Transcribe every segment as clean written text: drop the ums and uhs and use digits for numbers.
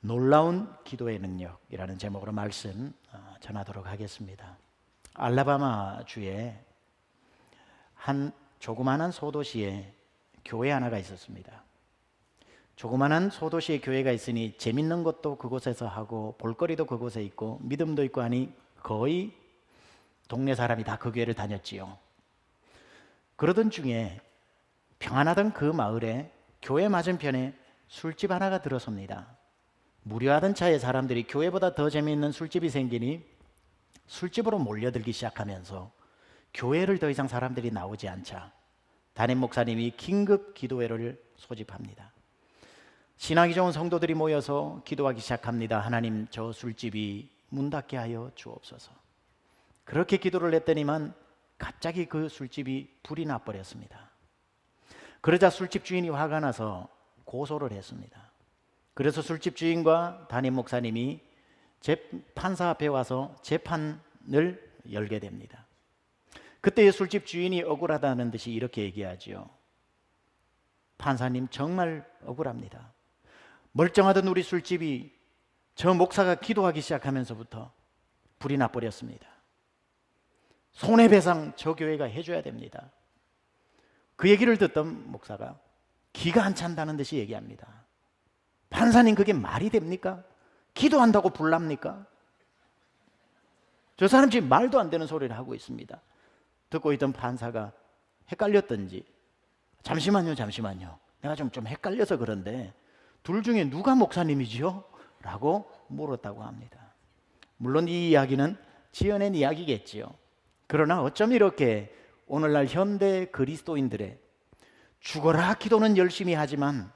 놀라운 기도의 능력이라는 제목으로 말씀 전하도록 하겠습니다. 알라바마 주에 한 조그마한 소도시에 교회 하나가 있었습니다. 조그마한 소도시에 교회가 있으니 재밌는 것도 그곳에서 하고 볼거리도 그곳에 있고 믿음도 있고 하니 거의 동네 사람이 다 그 교회를 다녔지요. 그러던 중에 평안하던 그 마을에 교회 맞은편에 술집 하나가 들어섭니다. 무료하던 차에 사람들이 교회보다 더 재미있는 술집이 생기니 술집으로 몰려들기 시작하면서 교회를 더 이상 사람들이 나오지 않자 담임 목사님이 긴급 기도회를 소집합니다. 신앙이 좋은 성도들이 모여서 기도하기 시작합니다. 하나님, 저 술집이 문 닫게 하여 주옵소서. 그렇게 기도를 했더니만 갑자기 그 술집이 불이 나버렸습니다. 그러자 술집 주인이 화가 나서 고소를 했습니다. 그래서 술집 주인과 담임 목사님이 판사 앞에 와서 재판을 열게 됩니다. 그때 술집 주인이 억울하다는 듯이 이렇게 얘기하지요. 판사님, 정말 억울합니다. 멀쩡하던 우리 술집이 저 목사가 기도하기 시작하면서부터 불이 나버렸습니다. 손해배상 저 교회가 해줘야 됩니다. 그 얘기를 듣던 목사가 기가 안 찬다는 듯이 얘기합니다. 판사님, 그게 말이 됩니까? 기도한다고 불납니까? 저 사람 지금 말도 안 되는 소리를 하고 있습니다. 듣고 있던 판사가 헷갈렸던지 잠시만요. 내가 좀 헷갈려서 그런데 둘 중에 누가 목사님이지요? 라고 물었다고 합니다. 물론 이 이야기는 지어낸 이야기겠지요. 그러나 어쩜 이렇게 오늘날 현대 그리스도인들의 죽어라 기도는 열심히 하지만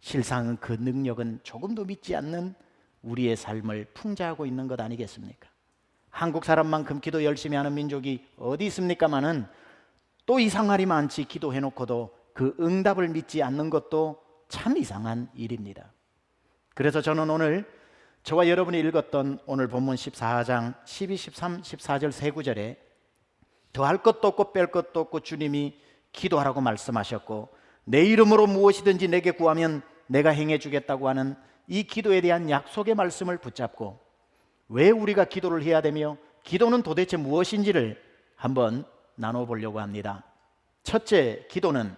실상은 그 능력은 조금도 믿지 않는 우리의 삶을 풍자하고 있는 것 아니겠습니까? 한국 사람만큼 기도 열심히 하는 민족이 어디 있습니까마는 또 이상하리 많지 기도해놓고도 그 응답을 믿지 않는 것도 참 이상한 일입니다. 그래서 저는 오늘 저와 여러분이 읽었던 오늘 본문 14장 12, 13, 14절 세 구절에 더할 것도 없고 뺄 것도 없고 주님이 기도하라고 말씀하셨고 내 이름으로 무엇이든지 내게 구하면 내가 행해 주겠다고 하는 이 기도에 대한 약속의 말씀을 붙잡고 왜 우리가 기도를 해야 되며 기도는 도대체 무엇인지를 한번 나눠보려고 합니다. 첫째, 기도는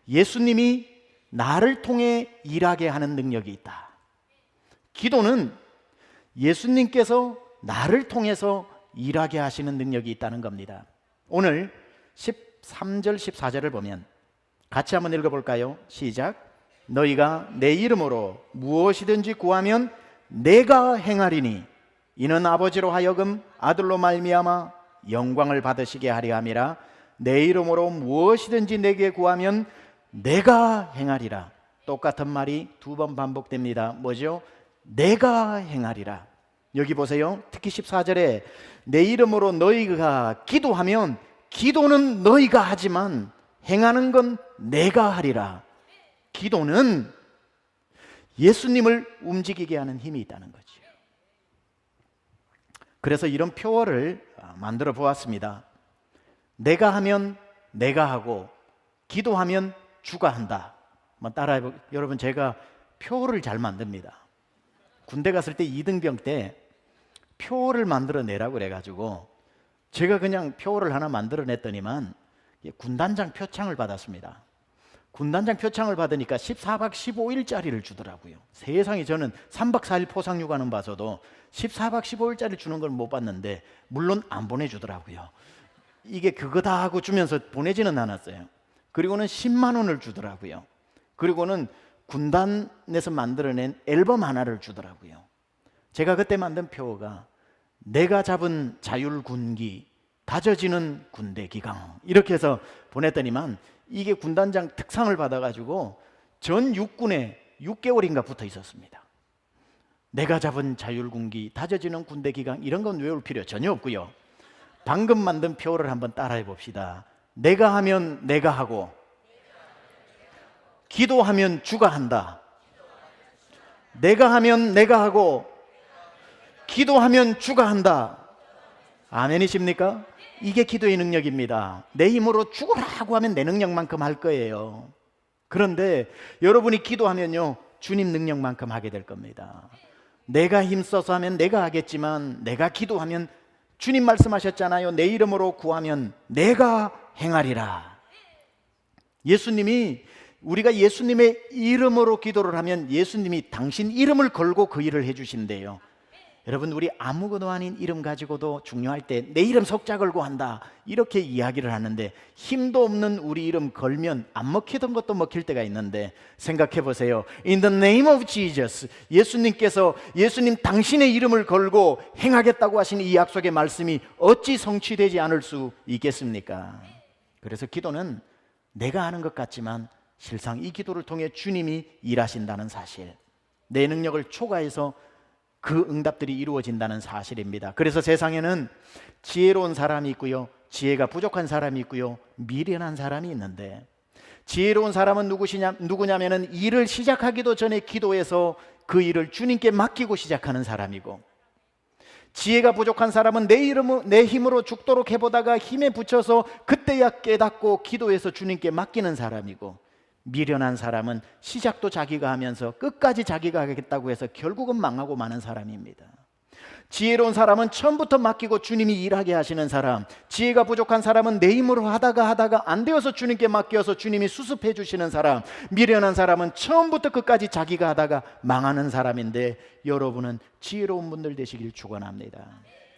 예수님이 나를 통해 일하게 하는 능력이 있다. 기도는 예수님께서 나를 통해서 일하게 하시는 능력이 있다는 겁니다. 오늘 13절 14절을 보면 같이 한번 읽어볼까요? 시작. 너희가 내 이름으로 무엇이든지 구하면 내가 행하리니 이는 아버지로 하여금 아들로 말미암아 영광을 받으시게 하려 함이라. 내 이름으로 무엇이든지 내게 구하면 내가 행하리라. 똑같은 말이 두 번 반복됩니다. 뭐죠? 내가 행하리라. 여기 보세요. 특히 14절에 내 이름으로 너희가 기도하면 기도는 너희가 하지만 행하는 건 내가 하리라. 기도는 예수님을 움직이게 하는 힘이 있다는 거죠. 그래서 이런 표어를 만들어 보았습니다. 내가 하면 내가 하고 기도하면 주가 한다. 한번 따라해 여러분, 제가 표어를 잘 만듭니다. 군대 갔을 때 2등병 때 표어를 만들어내라고 그래가지고 제가 그냥 표어를 하나 만들어냈더니만 군단장 표창을 받았습니다. 군단장 표창을 받으니까 14박 15일짜리를 주더라고요. 세상에, 저는 3박 4일 포상휴가는 봐서도 14박 15일짜리 주는 걸 못 봤는데 물론 안 보내주더라고요. 이게 그거다 하고 주면서 보내지는 않았어요. 그리고는 10만 원을 주더라고요. 그리고는 군단에서 만들어낸 앨범 하나를 주더라고요. 제가 그때 만든 표어가 내가 잡은 자율군기 다져지는 군대 기강 이렇게 해서 보냈더니만 이게 군단장 특상을 받아가지고 전 육군에 6개월인가 붙어 있었습니다. 내가 잡은 자율군기 다져지는 군대 기강 이런 건 외울 필요 전혀 없고요. 방금 만든 표어를 한번 따라해 봅시다. 내가 하면 내가 하고 기도하면 주가 한다. 내가 하면 내가 하고 기도하면 주가 한다. 아멘이십니까? 이게 기도의 능력입니다. 내 힘으로 죽으라고 하면 내 능력만큼 할 거예요. 그런데 여러분이 기도하면요, 주님 능력만큼 하게 될 겁니다. 내가 힘써서 하면 내가 하겠지만 내가 기도하면 주님 말씀하셨잖아요. 내 이름으로 구하면 내가 행하리라. 예수님이 우리가 예수님의 이름으로 기도를 하면 예수님이 당신 이름을 걸고 그 일을 해주신대요. 여러분, 우리 아무것도 아닌 이름 가지고도 중요할 때 내 이름 석자 걸고 한다 이렇게 이야기를 하는데, 힘도 없는 우리 이름 걸면 안 먹히던 것도 먹힐 때가 있는데, 생각해 보세요. In the name of Jesus, 예수님께서 예수님 당신의 이름을 걸고 행하겠다고 하신 이 약속의 말씀이 어찌 성취되지 않을 수 있겠습니까? 그래서 기도는 내가 하는 것 같지만 실상 이 기도를 통해 주님이 일하신다는 사실, 내 능력을 초과해서 그 응답들이 이루어진다는 사실입니다. 그래서 세상에는 지혜로운 사람이 있고요, 지혜가 부족한 사람이 있고요, 미련한 사람이 있는데, 지혜로운 사람은 누구냐면은 일을 시작하기도 전에 기도해서 그 일을 주님께 맡기고 시작하는 사람이고, 지혜가 부족한 사람은 내 힘으로 죽도록 해보다가 힘에 부쳐서 그때야 깨닫고 기도해서 주님께 맡기는 사람이고, 미련한 사람은 시작도 자기가 하면서 끝까지 자기가 하겠다고 해서 결국은 망하고 마는 사람입니다. 지혜로운 사람은 처음부터 맡기고 주님이 일하게 하시는 사람, 지혜가 부족한 사람은 내 힘으로 하다가 안 되어서 주님께 맡겨서 주님이 수습해 주시는 사람, 미련한 사람은 처음부터 끝까지 자기가 하다가 망하는 사람인데, 여러분은 지혜로운 분들 되시길 축원합니다.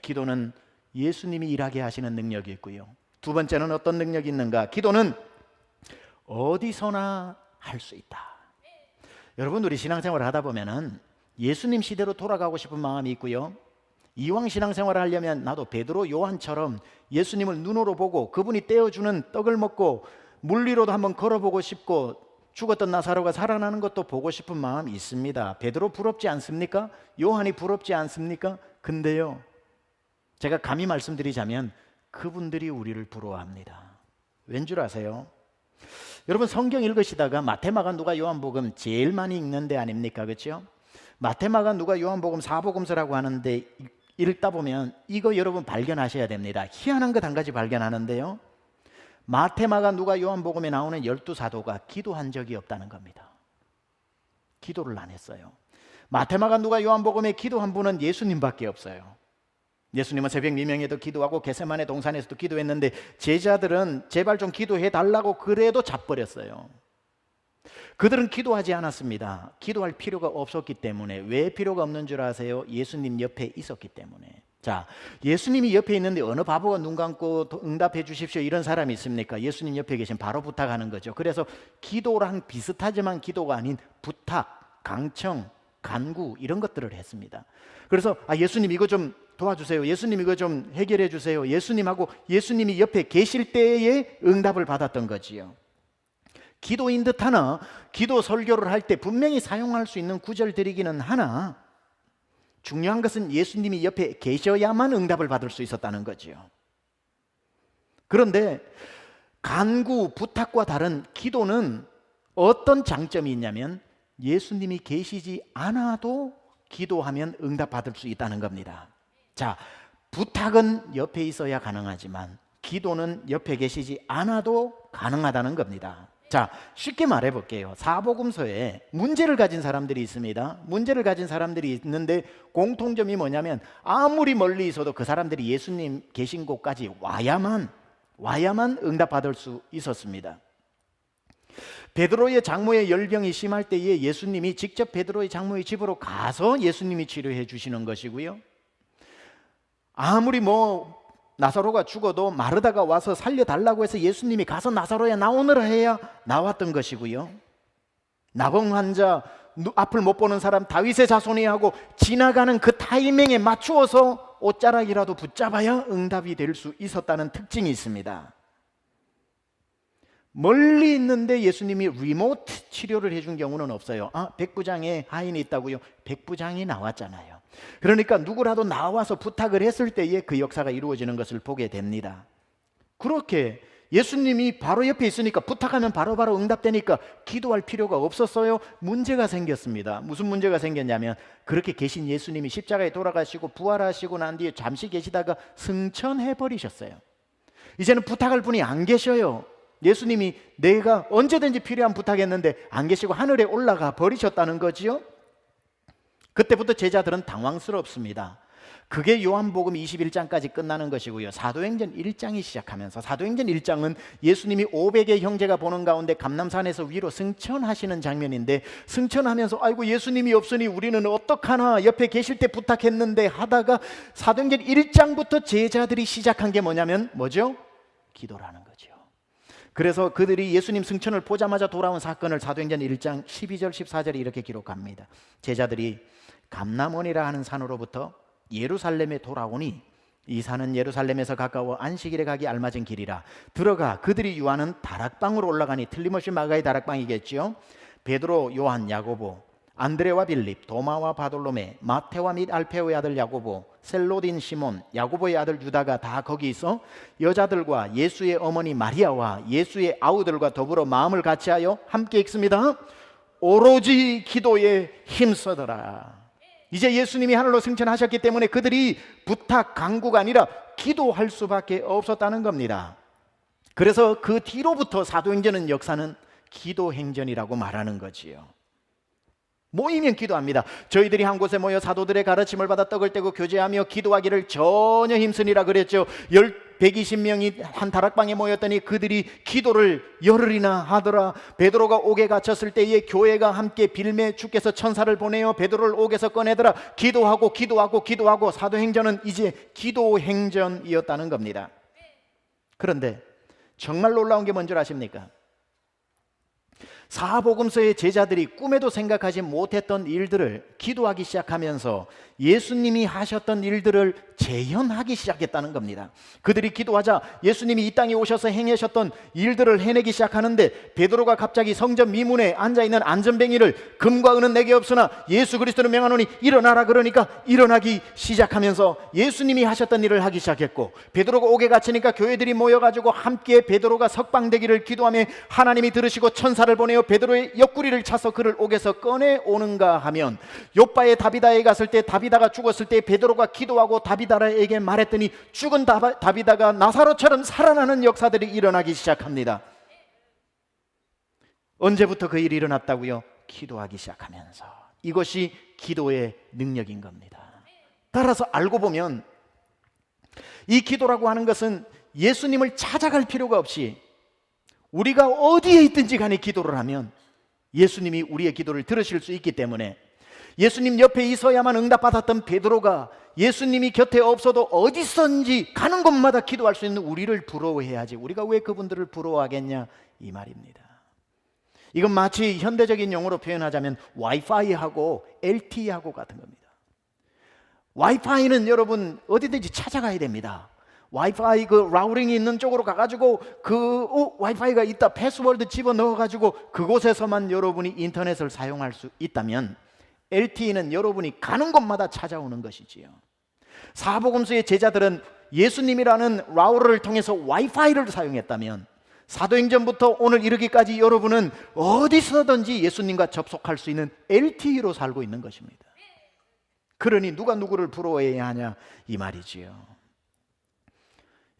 기도는 예수님이 일하게 하시는 능력이 있고요, 두 번째는 어떤 능력이 있는가? 기도는 어디서나 할 수 있다. 여러분, 우리 신앙생활을 하다 보면은 예수님 시대로 돌아가고 싶은 마음이 있고요, 이왕 신앙생활을 하려면 나도 베드로 요한처럼 예수님을 눈으로 보고 그분이 떼어주는 떡을 먹고 물 위로도 한번 걸어보고 싶고 죽었던 나사로가 살아나는 것도 보고 싶은 마음이 있습니다. 베드로 부럽지 않습니까? 요한이 부럽지 않습니까? 근데요, 제가 감히 말씀드리자면 그분들이 우리를 부러워합니다. 왠 줄 아세요? 여러분, 성경 읽으시다가 마태마가 누가 요한복음 제일 많이 읽는 데 아닙니까? 그렇죠? 마태마가 누가 요한복음 사복음서라고 하는데 읽다 보면 이거 여러분 발견하셔야 됩니다. 희한한 것 한 가지 발견하는데요, 마태마가 누가 요한복음에 나오는 12사도가 기도한 적이 없다는 겁니다. 기도를 안 했어요. 마태마가 누가 요한복음에 기도한 분은 예수님밖에 없어요. 예수님은 새벽 미명에도 기도하고 겟세마네 동산에서도 기도했는데 제자들은 제발 좀 기도해 달라고 그래도 자버렸어요. 그들은 기도하지 않았습니다. 기도할 필요가 없었기 때문에. 왜 필요가 없는 줄 아세요? 예수님 옆에 있었기 때문에. 자, 예수님이 옆에 있는데 어느 바보가 눈 감고 응답해 주십시오 이런 사람이 있습니까? 예수님 옆에 계신 바로 부탁하는 거죠. 그래서 기도랑 비슷하지만 기도가 아닌 부탁, 강청, 간구 이런 것들을 했습니다. 그래서 예수님 이거 좀 도와주세요, 예수님 이거 좀 해결해 주세요, 예수님이 옆에 계실 때에 응답을 받았던 거지요. 기도인 듯 하나 기도 설교를 할 때 분명히 사용할 수 있는 구절들이기는 하나, 중요한 것은 예수님이 옆에 계셔야만 응답을 받을 수 있었다는 거지요. 그런데 간구, 부탁과 다른 기도는 어떤 장점이 있냐면 예수님이 계시지 않아도 기도하면 응답받을 수 있다는 겁니다. 자, 부탁은 옆에 있어야 가능하지만 기도는 옆에 계시지 않아도 가능하다는 겁니다. 자, 쉽게 말해 볼게요. 사복음서에 문제를 가진 사람들이 있습니다. 문제를 가진 사람들이 있는데 공통점이 뭐냐면 아무리 멀리 있어도 그 사람들이 예수님 계신 곳까지 와야만 응답받을 수 있었습니다. 베드로의 장모의 열병이 심할 때에 예수님이 직접 베드로의 장모의 집으로 가서 예수님이 치료해 주시는 것이고요, 아무리 나사로가 죽어도 마르다가 와서 살려달라고 해서 예수님이 가서 나사로야 나오너라 해야 나왔던 것이고요, 나병 환자, 앞을 못 보는 사람 다윗의 자손이 하고 지나가는 그 타이밍에 맞추어서 옷자락이라도 붙잡아야 응답이 될 수 있었다는 특징이 있습니다. 멀리 있는데 예수님이 리모트 치료를 해준 경우는 없어요. 백부장에 하인이 있다고요? 백부장이 나왔잖아요. 그러니까 누구라도 나와서 부탁을 했을 때에 그 역사가 이루어지는 것을 보게 됩니다. 그렇게 예수님이 바로 옆에 있으니까 부탁하면 바로바로 응답되니까 기도할 필요가 없었어요. 문제가 생겼습니다. 무슨 문제가 생겼냐면 그렇게 계신 예수님이 십자가에 돌아가시고 부활하시고 난 뒤에 잠시 계시다가 승천해 버리셨어요. 이제는 부탁할 분이 안 계셔요. 예수님이 내가 언제든지 필요한 부탁했는데 안 계시고 하늘에 올라가 버리셨다는 거지요. 그때부터 제자들은 당황스럽습니다. 그게 요한복음 21장까지 끝나는 것이고요. 사도행전 1장이 시작하면서, 사도행전 1장은 예수님이 500의 형제가 보는 가운데 감람산에서 위로 승천하시는 장면인데, 승천하면서 아이고 예수님이 없으니 우리는 어떡하나, 옆에 계실 때 부탁했는데 하다가 사도행전 1장부터 제자들이 시작한 게 뭐냐면 뭐죠? 기도라는 거죠. 그래서 그들이 예수님 승천을 보자마자 돌아온 사건을 사도행전 1장 12절 14절에 이렇게 기록합니다. 제자들이 감람원이라 하는 산으로부터 예루살렘에 돌아오니 이 산은 예루살렘에서 가까워 안식일에 가기 알맞은 길이라. 들어가 그들이 유하는 다락방으로 올라가니, 틀림없이 마가의 다락방이겠죠. 베드로, 요한, 야고보, 안드레와 빌립, 도마와 바돌로메, 마테와 및 알페오의 아들 야고보, 셀로딘 시몬, 야고보의 아들 유다가 다 거기 있어 여자들과 예수의 어머니 마리아와 예수의 아우들과 더불어 마음을 같이하여 함께 읽습니다. 오로지 기도에 힘쓰더라. 이제 예수님이 하늘로 승천하셨기 때문에 그들이 부탁, 간구가 아니라 기도할 수밖에 없었다는 겁니다. 그래서 그 뒤로부터 사도행전은 역사는 기도행전이라고 말하는 거지요. 모이면 기도합니다. 저희들이 한 곳에 모여 사도들의 가르침을 받아 떡을 떼고 교제하며 기도하기를 전혀 힘쓰니라 그랬죠. 120명이 한 다락방에 모였더니 그들이 기도를 열흘이나 하더라. 베드로가 옥에 갇혔을 때에 교회가 함께 빌매 주께서 천사를 보내어 베드로를 옥에서 꺼내더라. 기도하고 사도행전은 이제 기도행전이었다는 겁니다. 그런데 정말 놀라운 게 뭔지 아십니까? 사복음서의 제자들이 꿈에도 생각하지 못했던 일들을 기도하기 시작하면서 예수님이 하셨던 일들을 재현하기 시작했다는 겁니다. 그들이 기도하자 예수님이 이 땅에 오셔서 행하셨던 일들을 해내기 시작하는데, 베드로가 갑자기 성전 미문에 앉아있는 안전뱅이를 금과 은은 내게 없으나 예수 그리스도를 명하노니 일어나라 그러니까 일어나기 시작하면서 예수님이 하셨던 일을 하기 시작했고, 베드로가 옥에 갇히니까 교회들이 모여가지고 함께 베드로가 석방되기를 기도하며 하나님이 들으시고 천사를 보내어 베드로의 옆구리를 차서 그를 옥에서 꺼내오는가 하면, 요바의 다비다에 갔을 때 다비다가 죽었을 때 베드로가 기도하고 다비다에게 말했더니 죽은 다비다가 나사로처럼 살아나는 역사들이 일어나기 시작합니다. 언제부터 그 일이 일어났다고요? 기도하기 시작하면서. 이것이 기도의 능력인 겁니다. 따라서 알고 보면 이 기도라고 하는 것은 예수님을 찾아갈 필요가 없이 우리가 어디에 있든지 간에 기도를 하면 예수님이 우리의 기도를 들으실 수 있기 때문에, 예수님 옆에 있어야만 응답받았던 베드로가 예수님이 곁에 없어도 어디선지 가는 곳마다 기도할 수 있는 우리를 부러워해야지 우리가 왜 그분들을 부러워하겠냐, 이 말입니다. 이건 마치 현대적인 용어로 표현하자면 와이파이하고 LTE하고 같은 겁니다. 와이파이는 여러분 어디든지 찾아가야 됩니다. 와이파이 그 라우링이 있는 쪽으로 가가지고 와이파이가 있다 패스워드 집어넣어가지고 그곳에서만 여러분이 인터넷을 사용할 수 있다면, LTE는 여러분이 가는 곳마다 찾아오는 것이지요. 사복음서의 제자들은 예수님이라는 라우터를 통해서 와이파이를 사용했다면, 사도행전부터 오늘 이르기까지 여러분은 어디서든지 예수님과 접속할 수 있는 LTE로 살고 있는 것입니다. 그러니 누가 누구를 부러워해야 하냐, 이 말이지요.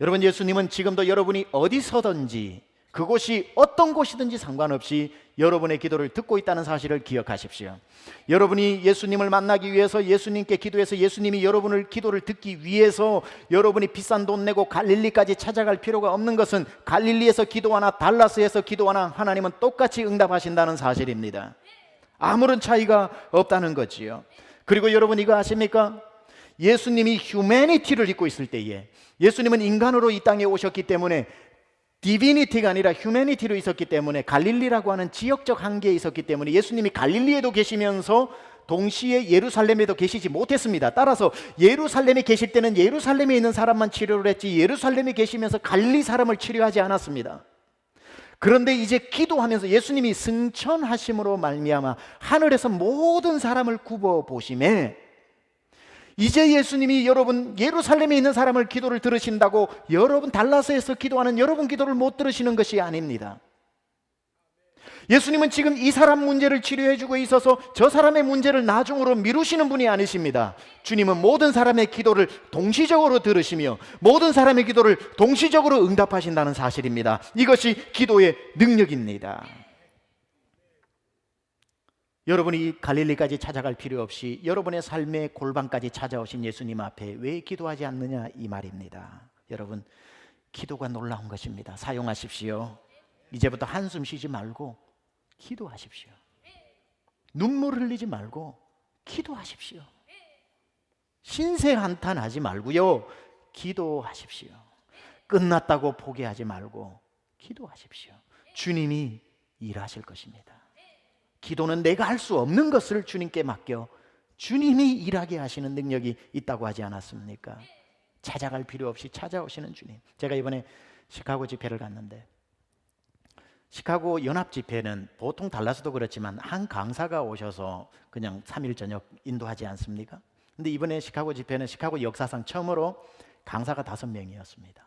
여러분, 예수님은 지금도 여러분이 어디서든지, 그곳이 어떤 곳이든지 상관없이 여러분의 기도를 듣고 있다는 사실을 기억하십시오. 여러분이 예수님을 만나기 위해서 예수님께 기도해서 예수님이 여러분을 기도를 듣기 위해서 여러분이 비싼 돈 내고 갈릴리까지 찾아갈 필요가 없는 것은, 갈릴리에서 기도하나 달라스에서 기도하나 하나님은 똑같이 응답하신다는 사실입니다. 아무런 차이가 없다는 거지요. 그리고 여러분 이거 아십니까? 예수님이 휴머니티를 입고 있을 때에, 예수님은 인간으로 이 땅에 오셨기 때문에 디비니티가 아니라 휴머니티로 있었기 때문에, 갈릴리라고 하는 지역적 한계에 있었기 때문에 예수님이 갈릴리에도 계시면서 동시에 예루살렘에도 계시지 못했습니다. 따라서 예루살렘에 계실 때는 예루살렘에 있는 사람만 치료를 했지, 예루살렘에 계시면서 갈릴리 사람을 치료하지 않았습니다. 그런데 이제 기도하면서 예수님이 승천하심으로 말미암아 하늘에서 모든 사람을 굽어 보심에, 이제 예수님이 여러분 예루살렘에 있는 사람을 기도를 들으신다고 여러분 달라스에서 기도하는 여러분 기도를 못 들으시는 것이 아닙니다. 예수님은 지금 이 사람 문제를 치료해 주고 있어서 저 사람의 문제를 나중으로 미루시는 분이 아니십니다. 주님은 모든 사람의 기도를 동시적으로 들으시며 모든 사람의 기도를 동시적으로 응답하신다는 사실입니다. 이것이 기도의 능력입니다. 여러분이 갈릴리까지 찾아갈 필요 없이 여러분의 삶의 골방까지 찾아오신 예수님 앞에 왜 기도하지 않느냐, 이 말입니다. 여러분, 기도가 놀라운 것입니다. 사용하십시오. 이제부터 한숨 쉬지 말고 기도하십시오. 눈물 흘리지 말고 기도하십시오. 신세 한탄하지 말고요, 기도하십시오. 끝났다고 포기하지 말고 기도하십시오. 주님이 일하실 것입니다. 기도는 내가 할 수 없는 것을 주님께 맡겨 주님이 일하게 하시는 능력이 있다고 하지 않았습니까? 찾아갈 필요 없이 찾아오시는 주님. 제가 이번에 시카고 집회를 갔는데, 시카고 연합 집회는 보통 달라서도 그렇지만 한 강사가 오셔서 그냥 3일 저녁 인도하지 않습니까? 근데 이번에 시카고 집회는 시카고 역사상 처음으로 강사가 5명이었습니다.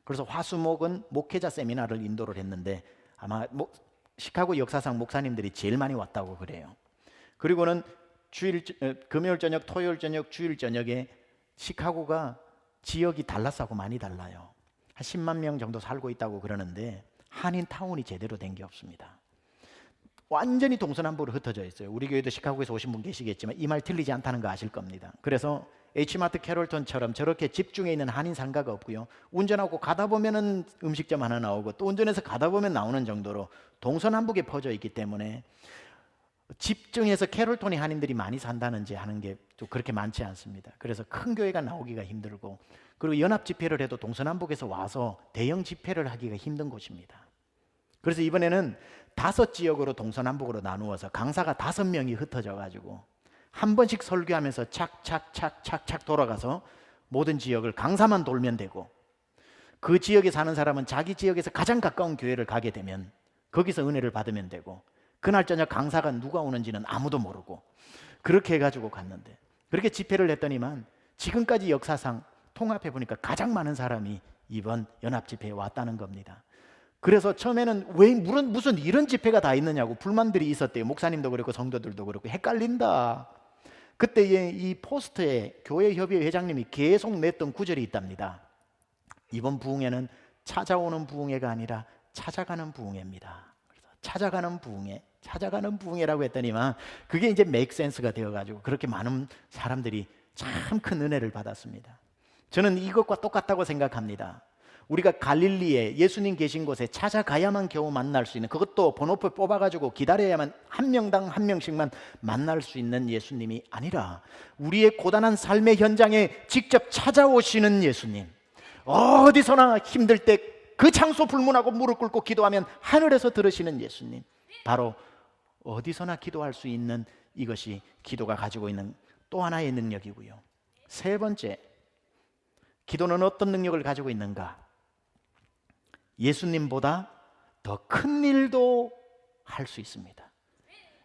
그래서 화수목은 목회자 세미나를 인도를 했는데 아마 시카고 역사상 목사님들이 제일 많이 왔다고 그래요. 그리고는 금요일 저녁, 토요일 저녁, 주일 저녁에 시카고가 지역이 달라스하고 많이 달라요. 한 10만 명 정도 살고 있다고 그러는데 한인타운이 제대로 된 게 없습니다. 완전히 동서남북으로 흩어져 있어요. 우리 교회도 시카고에서 오신 분 계시겠지만 이 말 틀리지 않다는 거 아실 겁니다. 그래서 H마트 캐롤턴처럼 저렇게 집중해 있는 한인 상가가 없고요, 운전하고 가다 보면은 음식점 하나 나오고 또 운전해서 가다 보면 나오는 정도로 동서남북에 퍼져 있기 때문에 집중해서 캐롤턴이 한인들이 많이 산다는지 하는 게 또 그렇게 많지 않습니다. 그래서 큰 교회가 나오기가 힘들고, 그리고 연합 집회를 해도 동서남북에서 와서 대형 집회를 하기가 힘든 곳입니다. 그래서 이번에는 5지역으로 동서남북으로 나누어서 강사가 5명이 흩어져 가지고 한 번씩 설교하면서 착착착착착 돌아가서 모든 지역을 강사만 돌면 되고, 그 지역에 사는 사람은 자기 지역에서 가장 가까운 교회를 가게 되면 거기서 은혜를 받으면 되고, 그날 저녁 강사가 누가 오는지는 아무도 모르고, 그렇게 해가지고 갔는데, 그렇게 집회를 했더니만 지금까지 역사상 통합해 보니까 가장 많은 사람이 이번 연합 집회에 왔다는 겁니다. 그래서 처음에는 왜 무슨 이런 집회가 다 있느냐고 불만들이 있었대요. 목사님도 그렇고 성도들도 그렇고 헷갈린다. 그때 이 포스터에 교회협의회 회장님이 계속 냈던 구절이 있답니다. 이번 부흥회는 찾아오는 부흥회가 아니라 찾아가는 부흥회입니다. 그래서 찾아가는 부흥회라고 했더니만 그게 이제 make sense가 되어가지고 그렇게 많은 사람들이 참 큰 은혜를 받았습니다. 저는 이것과 똑같다고 생각합니다. 우리가 갈릴리에 예수님 계신 곳에 찾아가야만 겨우 만날 수 있는, 그것도 번호표 뽑아가지고 기다려야만 한 명당 한 명씩만 만날 수 있는 예수님이 아니라 우리의 고단한 삶의 현장에 직접 찾아오시는 예수님, 어디서나 힘들 때 그 장소 불문하고 무릎 꿇고 기도하면 하늘에서 들으시는 예수님, 바로 어디서나 기도할 수 있는, 이것이 기도가 가지고 있는 또 하나의 능력이고요. 세 번째, 기도는 어떤 능력을 가지고 있는가? 예수님보다 더 큰 일도 할 수 있습니다.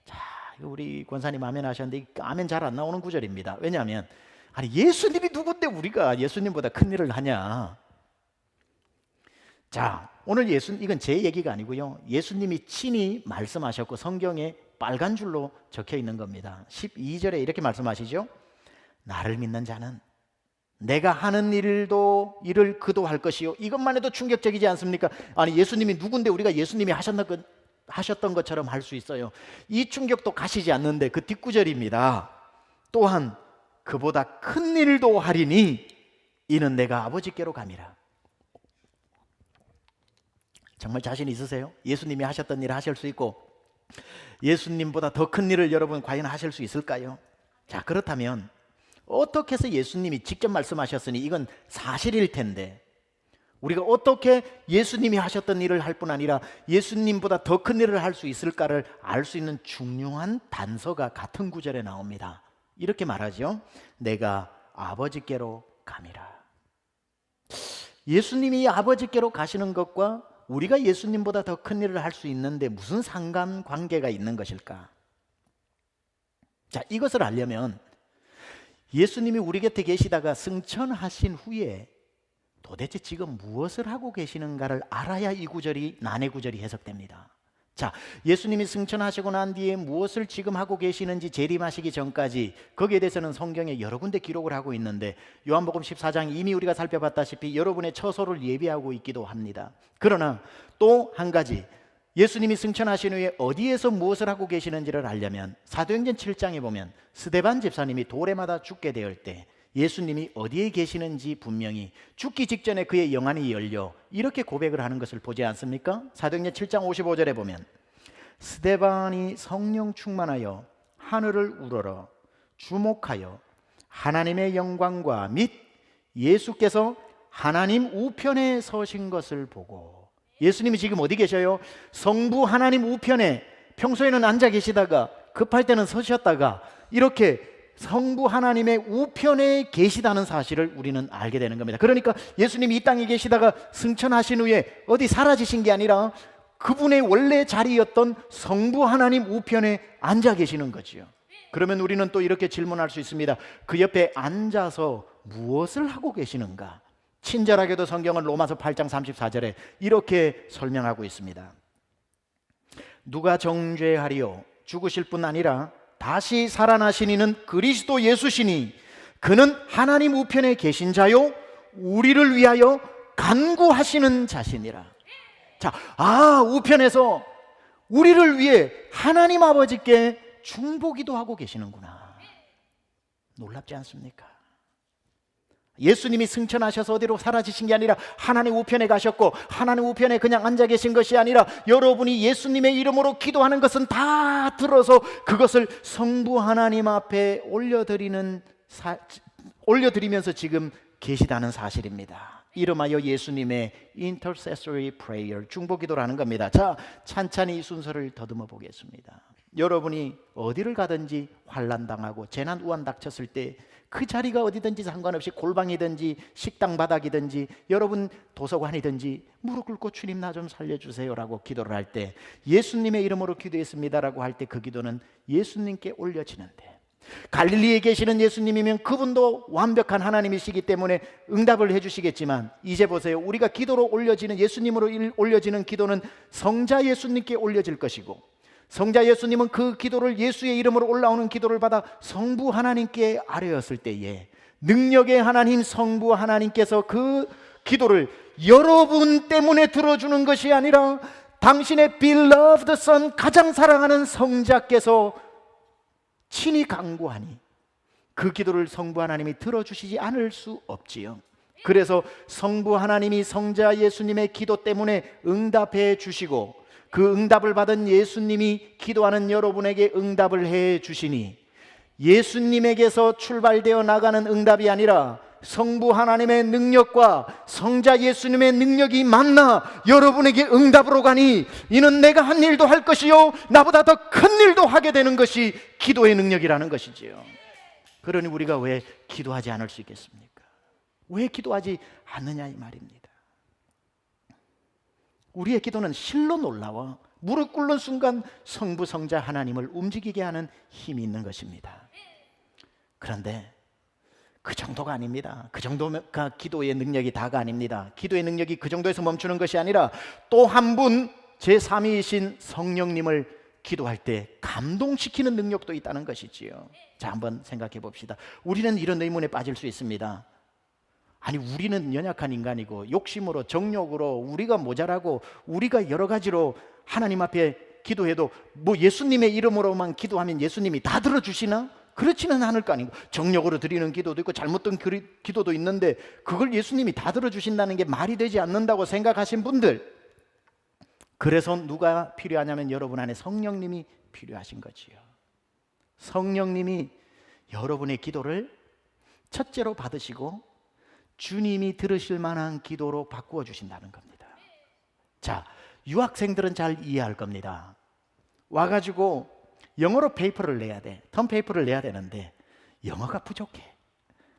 자, 우리 권사님 아멘 하셨는데 아멘 잘 안 나오는 구절입니다. 왜냐하면 아니 예수님이 누군데 우리가 예수님보다 큰 일을 하냐? 자, 오늘 이건 제 얘기가 아니고요, 예수님이 친히 말씀하셨고 성경에 빨간 줄로 적혀 있는 겁니다. 12절에 이렇게 말씀하시죠. 나를 믿는 자는 내가 하는 일을 그도 할 것이요. 이것만 해도 충격적이지 않습니까? 아니 예수님이 누군데 우리가 예수님이 하셨던 것처럼 할 수 있어요. 이 충격도 가시지 않는데 그 뒷구절입니다. 또한 그보다 큰 일도 하리니 이는 내가 아버지께로 감이라. 정말 자신 있으세요? 예수님이 하셨던 일을 하실 수 있고 예수님보다 더 큰 일을 여러분 과연 하실 수 있을까요? 자, 그렇다면 어떻게 해서 예수님이 직접 말씀하셨으니 이건 사실일 텐데 우리가 어떻게 예수님이 하셨던 일을 할 뿐 아니라 예수님보다 더 큰 일을 할 수 있을까를 알 수 있는 중요한 단서가 같은 구절에 나옵니다. 이렇게 말하죠. 내가 아버지께로 감이라. 예수님이 아버지께로 가시는 것과 우리가 예수님보다 더 큰 일을 할 수 있는데 무슨 상관관계가 있는 것일까? 자, 이것을 알려면 예수님이 우리 곁에 계시다가 승천하신 후에 도대체 지금 무엇을 하고 계시는가를 알아야 이 구절이 난해 구절이 해석됩니다. 자, 예수님이 승천하시고 난 뒤에 무엇을 지금 하고 계시는지 재림하시기 전까지 거기에 대해서는 성경에 여러 군데 기록을 하고 있는데 요한복음 14장 이미 우리가 살펴봤다시피 여러분의 처소를 예비하고 있기도 합니다. 그러나 또 한 가지, 예수님이 승천하신 후에 어디에서 무엇을 하고 계시는지를 알려면 사도행전 7장에 보면 스데반 집사님이 돌에 맞아 죽게 될 때 예수님이 어디에 계시는지 분명히 죽기 직전에 그의 영안이 열려 이렇게 고백을 하는 것을 보지 않습니까? 사도행전 7장 55절에 보면 스데반이 성령 충만하여 하늘을 우러러 주목하여 하나님의 영광과 및 예수께서 하나님 우편에 서신 것을 보고, 예수님이 지금 어디 계셔요? 성부 하나님 우편에 평소에는 앉아 계시다가 급할 때는 서셨다가 이렇게 성부 하나님의 우편에 계시다는 사실을 우리는 알게 되는 겁니다. 그러니까 예수님이 이 땅에 계시다가 승천하신 후에 어디 사라지신 게 아니라 그분의 원래 자리였던 성부 하나님 우편에 앉아 계시는 거지요. 그러면 우리는 또 이렇게 질문할 수 있습니다. 그 옆에 앉아서 무엇을 하고 계시는가? 친절하게도 성경은 로마서 8장 34절에 이렇게 설명하고 있습니다. 누가 정죄하리요? 죽으실 뿐 아니라 다시 살아나신 이는 그리스도 예수시니 그는 하나님 우편에 계신 자요 우리를 위하여 간구하시는 자시니라. 자, 우편에서 우리를 위해 하나님 아버지께 중보기도 하고 계시는구나. 놀랍지 않습니까? 예수님이 승천하셔서 어디로 사라지신 게 아니라 하나님 우편에 가셨고, 하나님 우편에 그냥 앉아 계신 것이 아니라 여러분이 예수님의 이름으로 기도하는 것은 다 들어서 그것을 성부 하나님 앞에 올려드리면서 지금 계시다는 사실입니다. 이름하여 예수님의 intercessory prayer, 중보기도라는 겁니다. 자, 찬찬히 이 순서를 더듬어 보겠습니다. 여러분이 어디를 가든지 환난당하고 재난 우한 닥쳤을 때 그 자리가 어디든지 상관없이 골방이든지 식당 바닥이든지 여러분 도서관이든지 무릎 꿇고 주님 나 좀 살려주세요라고 기도를 할 때, 예수님의 이름으로 기도했습니다라고 할 때 그 기도는 예수님께 올려지는데, 갈릴리에 계시는 예수님이면 그분도 완벽한 하나님이시기 때문에 응답을 해주시겠지만, 이제 보세요. 우리가 기도로 올려지는, 예수님으로 올려지는 기도는 성자 예수님께 올려질 것이고, 성자 예수님은 그 기도를, 예수의 이름으로 올라오는 기도를 받아 성부 하나님께 아뢰었을 때에 능력의 하나님 성부 하나님께서 그 기도를 여러분 때문에 들어주는 것이 아니라 당신의 beloved son, 가장 사랑하는 성자께서 친히 간구하니 그 기도를 성부 하나님이 들어주시지 않을 수 없지요. 그래서 성부 하나님이 성자 예수님의 기도 때문에 응답해 주시고, 그 응답을 받은 예수님이 기도하는 여러분에게 응답을 해 주시니, 예수님에게서 출발되어 나가는 응답이 아니라 성부 하나님의 능력과 성자 예수님의 능력이 만나 여러분에게 응답으로 가니, 이는 내가 한 일도 할 것이요 나보다 더 큰 일도 하게 되는 것이 기도의 능력이라는 것이지요. 그러니 우리가 왜 기도하지 않을 수 있겠습니까? 왜 기도하지 않느냐 이 말입니다. 우리의 기도는 실로 놀라워 무릎 꿇는 순간 성부 성자 하나님을 움직이게 하는 힘이 있는 것입니다. 그런데 그 정도가 아닙니다. 그 정도가 기도의 능력이 다가 아닙니다. 기도의 능력이 그 정도에서 멈추는 것이 아니라 또 한 분 제3위이신 성령님을 기도할 때 감동시키는 능력도 있다는 것이지요. 자, 한번 생각해 봅시다. 우리는 이런 의문에 빠질 수 있습니다. 아니, 우리는 연약한 인간이고 욕심으로, 정욕으로 우리가 모자라고 우리가 여러 가지로 하나님 앞에 기도해도 뭐 예수님의 이름으로만 기도하면 예수님이 다 들어주시나? 그렇지는 않을 거 아닌가. 정욕으로 드리는 기도도 있고 잘못된 기도도 있는데 그걸 예수님이 다 들어주신다는 게 말이 되지 않는다고 생각하신 분들, 그래서 누가 필요하냐면 여러분 안에 성령님이 필요하신 거지요. 성령님이 여러분의 기도를 첫째로 받으시고 주님이 들으실 만한 기도로 바꾸어 주신다는 겁니다. 자, 유학생들은 잘 이해할 겁니다. 와가지고 영어로 페이퍼를 내야 돼. 텀 페이퍼를 내야 되는데 영어가 부족해.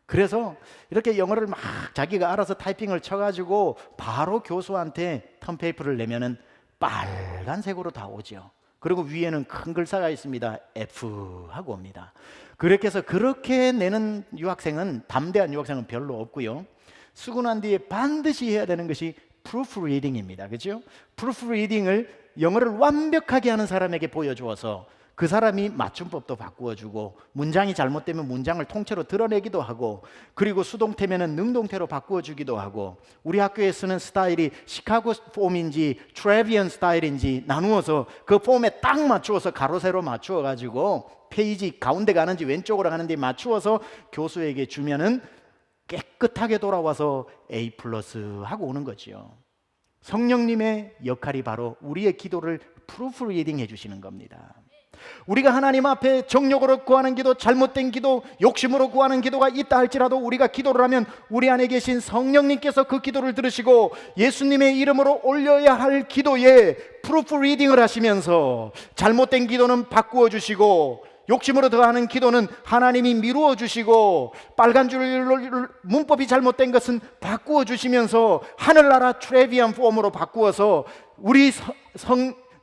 그래서 이렇게 영어를 막 자기가 알아서 타이핑을 쳐가지고 바로 교수한테 텀 페이퍼를 내면은 빨간색으로 다 오죠. 그리고 위에는 큰 글자가 있습니다. F 하고 옵니다. 그렇게 해서 그렇게 내는 유학생은, 담대한 유학생은 별로 없고요. 수고 난 뒤에 반드시 해야 되는 것이 프루프 리딩입니다. 그렇죠? 프루프 리딩을 영어를 완벽하게 하는 사람에게 보여주어서 그 사람이 맞춤법도 바꾸어주고, 문장이 잘못되면 문장을 통째로 드러내기도 하고, 그리고 수동태면은 능동태로 바꾸어주기도 하고, 우리 학교에 쓰는 스타일이 시카고 폼인지 트레비언 스타일인지 나누어서 그 폼에 딱 맞추어서 가로 세로 맞추어 가지고 페이지 가운데 가는지 왼쪽으로 가는지 맞추어서 교수에게 주면은 깨끗하게 돌아와서 A+ 하고 오는 거지요. 성령님의 역할이 바로 우리의 기도를 프루프 리딩 해주시는 겁니다. 우리가 하나님 앞에 정욕으로 구하는 기도, 잘못된 기도, 욕심으로 구하는 기도가 있다 할지라도 우리가 기도를 하면 우리 안에 계신 성령님께서 그 기도를 들으시고 예수님의 이름으로 올려야 할 기도에 프루프 리딩을 하시면서 잘못된 기도는 바꾸어 주시고, 욕심으로 더하는 기도는 하나님이 미루어 주시고, 빨간 줄로 문법이 잘못된 것은 바꾸어 주시면서 하늘나라 트레비언 폼으로 바꾸어서 우리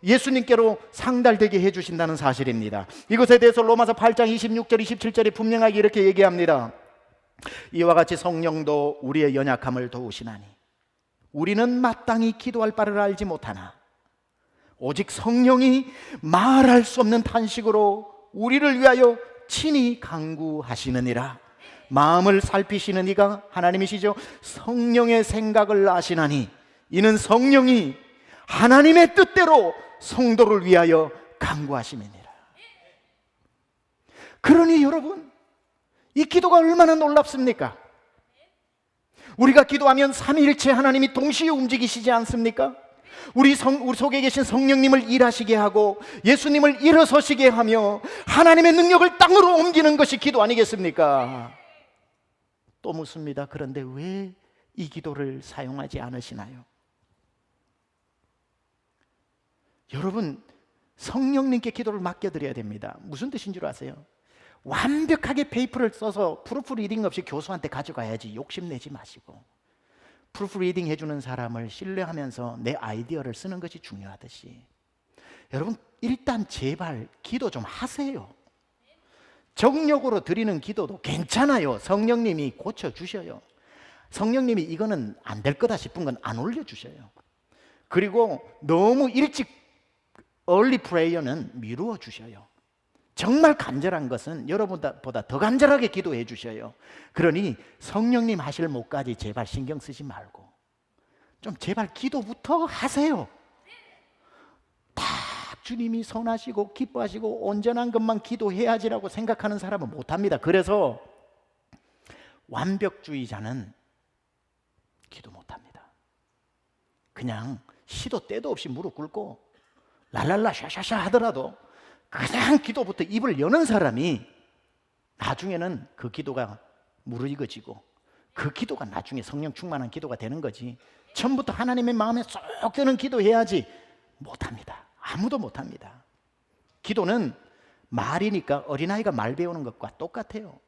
예수님께로 상달되게 해주신다는 사실입니다. 이것에 대해서 로마서 8장 26절 27절이 분명하게 이렇게 얘기합니다. 이와 같이 성령도 우리의 연약함을 도우시나니 우리는 마땅히 기도할 바를 알지 못하나 오직 성령이 말할 수 없는 탄식으로 우리를 위하여 친히 간구하시느니라. 마음을 살피시는 이가 하나님이시죠. 성령의 생각을 아시나니 이는 성령이 하나님의 뜻대로 성도를 위하여 간구하심이니라. 그러니 여러분, 이 기도가 얼마나 놀랍습니까? 우리가 기도하면 삼위일체 하나님이 동시에 움직이시지 않습니까? 우리 속에 계신 성령님을 일하시게 하고 예수님을 일어서시게 하며 하나님의 능력을 땅으로 옮기는 것이 기도 아니겠습니까? 또 묻습니다. 그런데 왜 이 기도를 사용하지 않으시나요? 여러분, 성령님께 기도를 맡겨드려야 됩니다. 무슨 뜻인 줄 아세요? 완벽하게 페이퍼를 써서 프루프 리딩 없이 교수한테 가져가야지 욕심내지 마시고, 프루프 리딩 해주는 사람을 신뢰하면서 내 아이디어를 쓰는 것이 중요하듯이, 여러분 일단 제발 기도 좀 하세요. 정력으로 드리는 기도도 괜찮아요. 성령님이 고쳐주셔요. 성령님이 이거는 안 될 거다 싶은 건 안 올려주셔요. 그리고 너무 일찍 얼리 프레이어는 미루어 주셔요. 정말 간절한 것은 여러분보다 더 간절하게 기도해 주셔요. 그러니 성령님 하실 몫까지 제발 신경 쓰지 말고 좀 제발 기도부터 하세요. 다 주님이 선하시고 기뻐하시고 온전한 것만 기도해야지라고 생각하는 사람은 못합니다. 그래서 완벽주의자는 기도 못합니다. 그냥 시도 때도 없이 무릎 꿇고 랄랄라 샤샤샤 하더라도 그냥 기도부터 입을 여는 사람이 나중에는 그 기도가 무르익어지고 그 기도가 나중에 성령 충만한 기도가 되는 거지, 처음부터 하나님의 마음에 쏙 드는 기도해야지 못합니다. 아무도 못합니다. 기도는 말이니까 어린아이가 말 배우는 것과 똑같아요.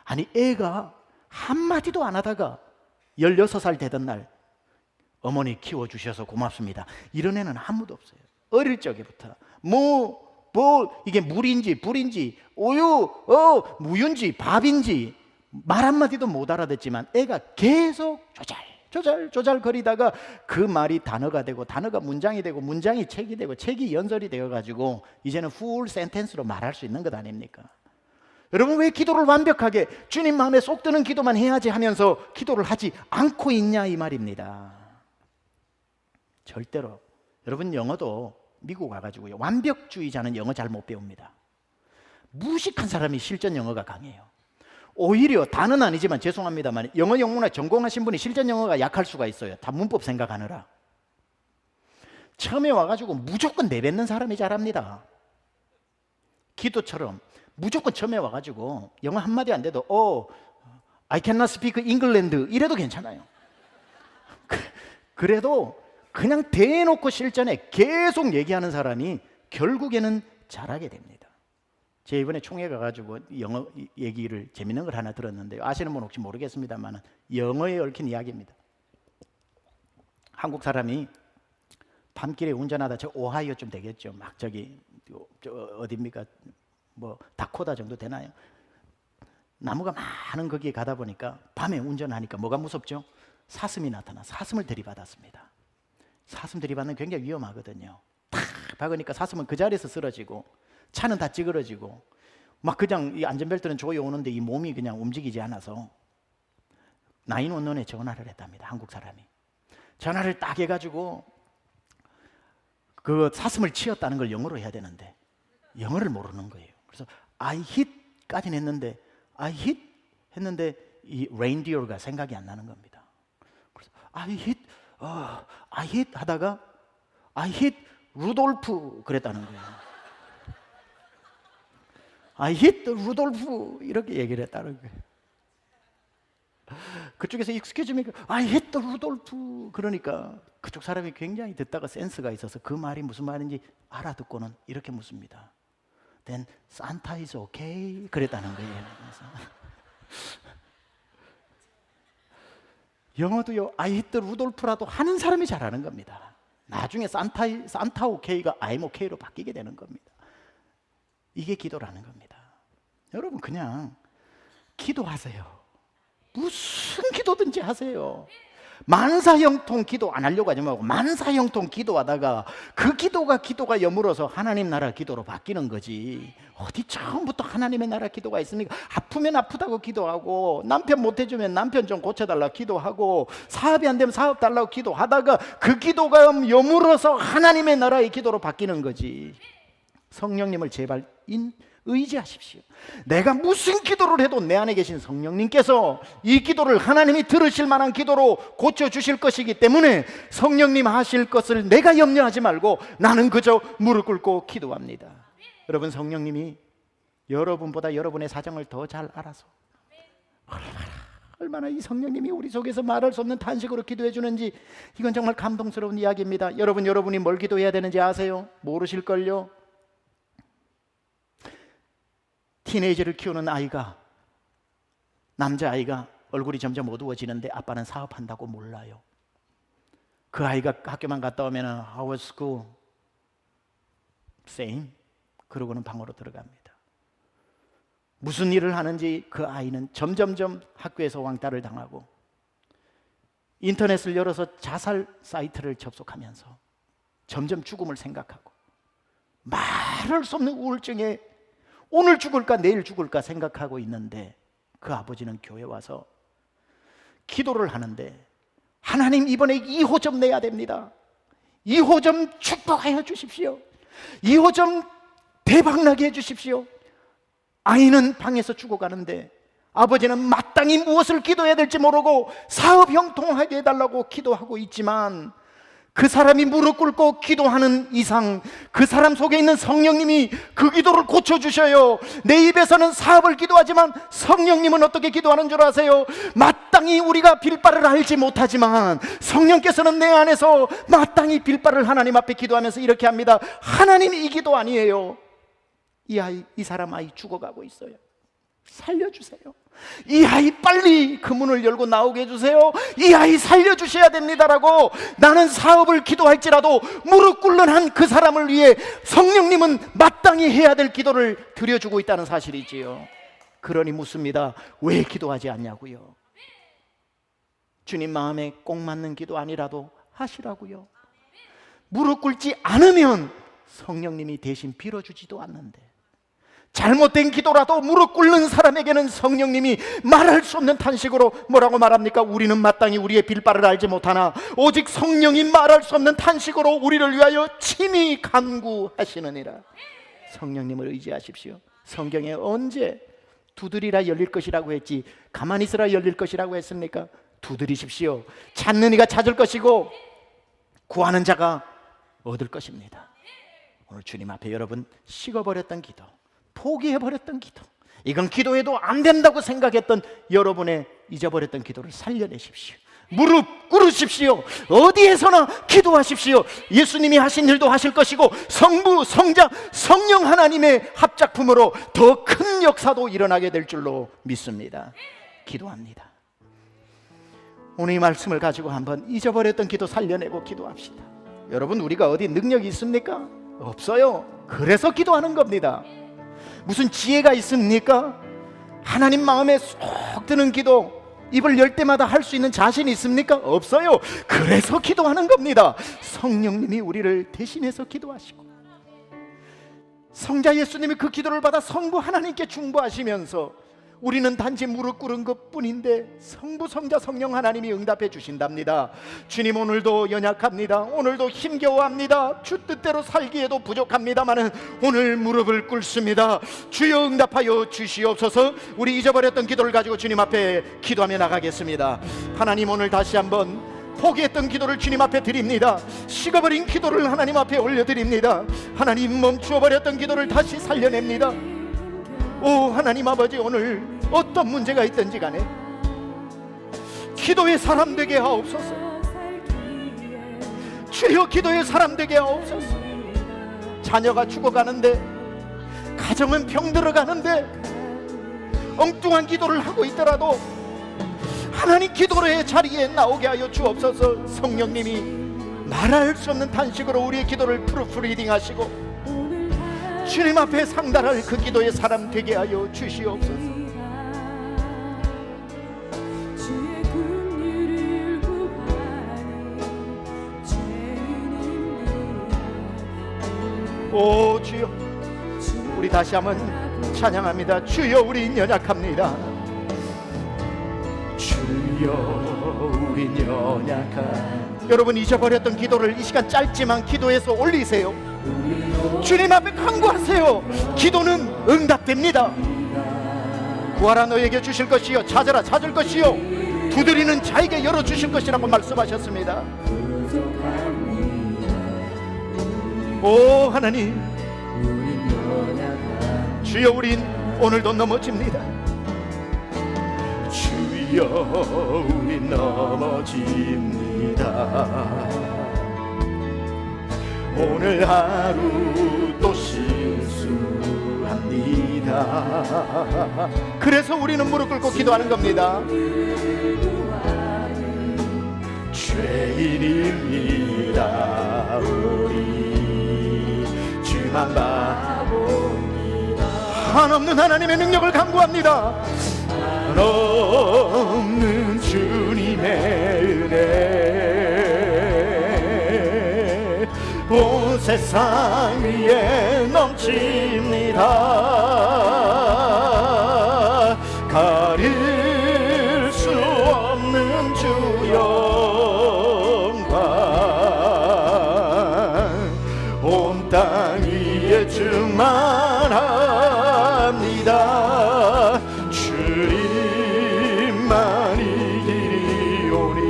아니 애가 한마디도 안 하다가 16살 되던 날 어머니 키워주셔서 고맙습니다 이런 애는 아무도 없어요. 어릴 적부터 이게 물인지 불인지 우유 무유인지 밥인지 말 한마디도 못 알아듣지만 애가 계속 조잘 거리다가 그 말이 단어가 되고 단어가 문장이 되고 문장이 책이 되고 책이 연설이 되어가지고 이제는 풀 센텐스로 말할 수 있는 것 아닙니까? 여러분 왜 기도를 완벽하게 주님 마음에 쏙 드는 기도만 해야지 하면서 기도를 하지 않고 있냐 이 말입니다. 절대로. 여러분 영어도 미국 와가지고요, 완벽주의자는 영어 잘 못 배웁니다. 무식한 사람이 실전 영어가 강해요. 오히려 다는 아니지만 죄송합니다만 영어 영문학 전공하신 분이 실전 영어가 약할 수가 있어요. 다 문법 생각하느라. 처음에 와가지고 무조건 내뱉는 사람이 잘합니다. 기도처럼 무조건 처음에 와가지고 영어 한마디 안 돼도 I cannot speak England 이래도 괜찮아요. 그래도 그냥 대놓고 실전에 계속 얘기하는 사람이 결국에는 잘하게 됩니다. 제가 이번에 총회 가가지고 영어 얘기를 재밌는 걸 하나 들었는데요, 아시는 분 혹시 모르겠습니다만 영어에 얽힌 이야기입니다. 한국 사람이 밤길에 운전하다 저 오하이오쯤 되겠죠. 막 저 어디입니까? 뭐 다코다 정도 되나요? 나무가 많은 거기에 가다 보니까 밤에 운전하니까 뭐가 무섭죠? 사슴이 나타나 사슴을 들이받았습니다. 사슴 들이받는 굉장히 위험하거든요. 탁 박으니까 사슴은 그 자리에서 쓰러지고 차는 다 찌그러지고 막 그냥 이 안전벨트는 조여오는데 이 몸이 그냥 움직이지 않아서 911에 전화를 했답니다. 한국 사람이 전화를 딱 해가지고 그 사슴을 치었다는 걸 영어로 해야 되는데 영어를 모르는 거예요. 그래서 I hit까지는 했는데 I hit 했는데 이 reindeer가 생각이 안 나는 겁니다. 그래서 I hit 하다가 I hit 루돌프 그랬다는 거예요. I hit 루돌프 이렇게 얘기를 했다는 거예요. 그쪽에서 excuse me, I hit 루돌프 그러니까 그쪽 사람이 굉장히 듣다가 센스가 있어서 그 말이 무슨 말인지 알아듣고는 이렇게 묻습니다. Then Santa is okay 그랬다는 거예요. 영어도요, I hit 루돌프라도 하는 사람이 잘하는 겁니다. 나중에 산타 오케이가 I'm okay로 바뀌게 되는 겁니다. 이게 기도라는 겁니다. 여러분 그냥 기도하세요. 무슨 기도든지 하세요. 만사형통 기도 안 하려고 하지 말고 만사형통 기도하다가 그 기도가 여물어서 하나님 나라 기도로 바뀌는 거지. 어디 처음부터 하나님의 나라 기도가 있습니까? 아프면 아프다고 기도하고 남편 못해주면 남편 좀 고쳐달라고 기도하고 사업이 안 되면 사업 달라고 기도하다가 그 기도가 여물어서 하나님의 나라의 기도로 바뀌는 거지. 성령님을 제발 의지하십시오. 내가 무슨 기도를 해도 내 안에 계신 성령님께서 이 기도를 하나님이 들으실 만한 기도로 고쳐주실 것이기 때문에 성령님 하실 것을 내가 염려하지 말고 나는 그저 무릎 꿇고 기도합니다. 여러분, 성령님이 여러분보다 여러분의 사정을 더 잘 알아서 얼마나 이 성령님이 우리 속에서 말할 수 없는 탄식으로 기도해 주는지 이건 정말 감동스러운 이야기입니다. 여러분이 뭘 기도해야 되는지 아세요? 모르실걸요? 티네이저를 키우는 아이가, 남자아이가 얼굴이 점점 어두워지는데 아빠는 사업한다고 몰라요. 그 아이가 학교만 갔다 오면 How was school? Same. 그러고는 방으로 들어갑니다. 무슨 일을 하는지 그 아이는 점점점 학교에서 왕따를 당하고 인터넷을 열어서 자살 사이트를 접속하면서 점점 죽음을 생각하고 말할 수 없는 우울증에 오늘 죽을까 내일 죽을까 생각하고 있는데 그 아버지는 교회 와서 기도를 하는데 하나님 이번에 2호점 내야 됩니다. 2호점 축복하여 주십시오. 2호점 대박나게 해주십시오. 아이는 방에서 죽어가는데 아버지는 마땅히 무엇을 기도해야 될지 모르고 사업 형통하게 해달라고 기도하고 있지만 그 사람이 무릎 꿇고 기도하는 이상 그 사람 속에 있는 성령님이 그 기도를 고쳐주셔요. 내 입에서는 사업을 기도하지만 성령님은 어떻게 기도하는 줄 아세요? 마땅히 우리가 빌바를 알지 못하지만 성령께서는 내 안에서 마땅히 빌바를 하나님 앞에 기도하면서 이렇게 합니다. 하나님 이 기도 아니에요. 이 사람 아이 죽어가고 있어요. 살려주세요. 이 아이 빨리 그 문을 열고 나오게 해주세요. 이 아이 살려주셔야 됩니다라고 나는 사업을 기도할지라도 무릎 꿇는 한 그 사람을 위해 성령님은 마땅히 해야 될 기도를 드려주고 있다는 사실이지요. 그러니 묻습니다. 왜 기도하지 않냐고요? 주님 마음에 꼭 맞는 기도 아니라도 하시라고요. 무릎 꿇지 않으면 성령님이 대신 빌어주지도 않는데 잘못된 기도라도 무릎 꿇는 사람에게는 성령님이 말할 수 없는 탄식으로 뭐라고 말합니까? 우리는 마땅히 우리의 빌바를 알지 못하나 오직 성령이 말할 수 없는 탄식으로 우리를 위하여 친히 간구하시느니라. 성령님을 의지하십시오. 성경에 언제 두드리라 열릴 것이라고 했지 가만히 있으라 열릴 것이라고 했습니까? 두드리십시오. 찾는 이가 찾을 것이고 구하는 자가 얻을 것입니다. 오늘 주님 앞에 여러분 식어버렸던 기도, 포기해버렸던 기도, 이건 기도해도 안 된다고 생각했던 여러분의 잊어버렸던 기도를 살려내십시오. 무릎 꿇으십시오. 어디에서나 기도하십시오. 예수님이 하신 일도 하실 것이고 성부, 성자, 성령 하나님의 합작품으로 더 큰 역사도 일어나게 될 줄로 믿습니다. 기도합니다. 오늘 이 말씀을 가지고 한번 잊어버렸던 기도 살려내고 기도합시다. 여러분, 우리가 어디 능력이 있습니까? 없어요. 그래서 기도하는 겁니다. 무슨 지혜가 있습니까? 하나님 마음에 쏙 드는 기도 입을 열 때마다 할 수 있는 자신이 있습니까? 없어요. 그래서 기도하는 겁니다. 성령님이 우리를 대신해서 기도하시고 성자 예수님이 그 기도를 받아 성부 하나님께 중보하시면서 우리는 단지 무릎 꿇은 것뿐인데 성부, 성자, 성령 하나님이 응답해 주신답니다. 주님, 오늘도 연약합니다. 오늘도 힘겨워합니다. 주 뜻대로 살기에도 부족합니다마는 오늘 무릎을 꿇습니다. 주여 응답하여 주시옵소서. 우리 잊어버렸던 기도를 가지고 주님 앞에 기도하며 나가겠습니다. 하나님, 오늘 다시 한번 포기했던 기도를 주님 앞에 드립니다. 식어버린 기도를 하나님 앞에 올려드립니다. 하나님, 멈추어버렸던 기도를 다시 살려냅니다. 오 하나님 아버지, 오늘 어떤 문제가 있든지 간에 기도의 사람 되게 하옵소서. 주여, 기도의 사람 되게 하옵소서. 자녀가 죽어가는데, 가정은 병들어가는데 엉뚱한 기도를 하고 있더라도 하나님, 기도의 자리에 나오게 하여 주옵소서. 성령님이 말할 수 없는 탄식으로 우리의 기도를 프루프리딩 하시고 주님 앞에 상달할 그 기도의 사람 되게 하여 주시옵소서. 오 주여, 우리 다시 한번 찬양합니다. 주여, 우린 연약합니다. 주여, 우린 연약한. 여러분, 잊어버렸던 기도를 이 시간 짧지만 기도해서 올리세요. 주님 앞에 간구하세요. 기도는 응답됩니다. 구하라 너에게 주실 것이요, 찾으라 찾을 것이요, 두드리는 자에게 열어주실 것이라고 말씀하셨습니다. 오 하나님, 주여, 우린 오늘도 넘어집니다. 주여, 우린 넘어집니다. 오늘 하루 또 실수합니다. 그래서 우리는 무릎 꿇고 기도하는 겁니다. 죄인입니다. 우리 주만 바라봅니다. 한없는 하나님의 능력을 간구합니다. 한없는 주님의 은혜 온 세상 위에 넘칩니다. 가릴 수 없는 주 영광 온 땅 위에 충만합니다. 주님만이 길이오니.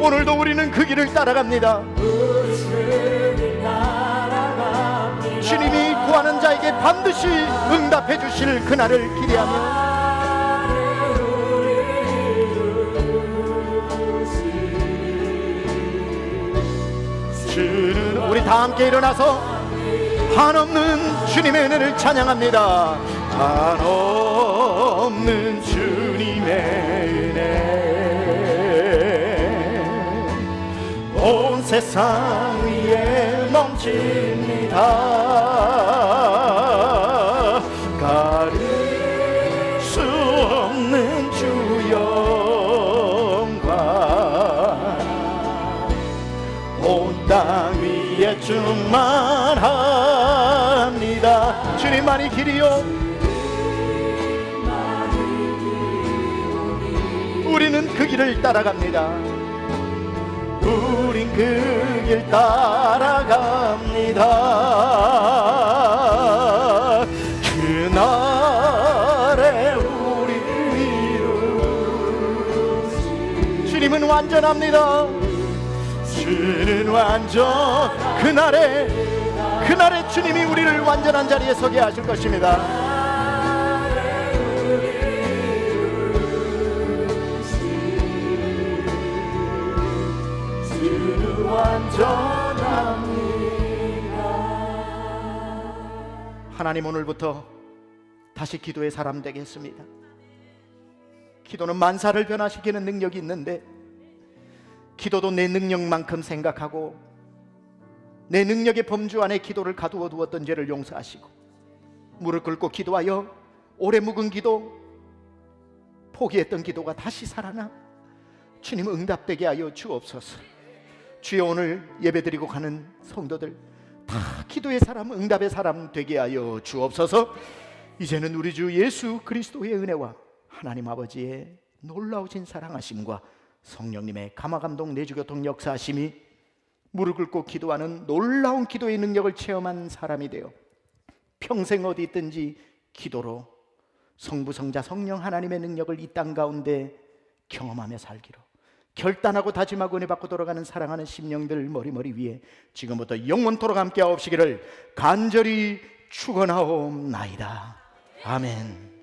오늘도 우리는 그 길을 따라갑니다. 주님이 구하는 자에게 반드시 응답해 주실 그날을 기대하며 주는, 우리 다 함께 일어나서 한없는 주님의 은혜를 찬양합니다. 한없는 주님의 은혜 온 세상 위에 넘칩니다. 가릴 수 없는 주 영광 온 땅 위에 충만합니다. 주님만이 길이요, 우리는 그 길을 따라갑니다. 우린 그 길 따라갑니다. 그날에 우리 이루시. 주님은 완전합니다. 주는 완전. 그날에 주님이 우리를 완전한 자리에 서게 하실 것입니다. 하나님, 오늘부터 다시 기도의 사람 되겠습니다. 기도는 만사를 변화시키는 능력이 있는데 기도도 내 능력만큼 생각하고 내 능력의 범주 안에 기도를 가두어 두었던 죄를 용서하시고 무릎 꿇고 기도하여 오래 묵은 기도, 포기했던 기도가 다시 살아나 주님 응답되게 하여 주옵소서. 주여, 오늘 예배드리고 가는 성도들 다 기도의 사람, 응답의 사람 되게 하여 주옵소서. 이제는 우리 주 예수 그리스도의 은혜와 하나님 아버지의 놀라우신 사랑하심과 성령님의 감화감동 내주교통 역사하심이 무릎 꿇고 기도하는 놀라운 기도의 능력을 체험한 사람이 되어 평생 어디 있든지 기도로 성부, 성자, 성령 하나님의 능력을 이 땅 가운데 경험하며 살기로 결단하고 다짐하고 은혜 받고 돌아가는 사랑하는 심령들 머리 위에 지금부터 영원토록 함께 하옵시기를 간절히 축원하옵나이다. 아멘.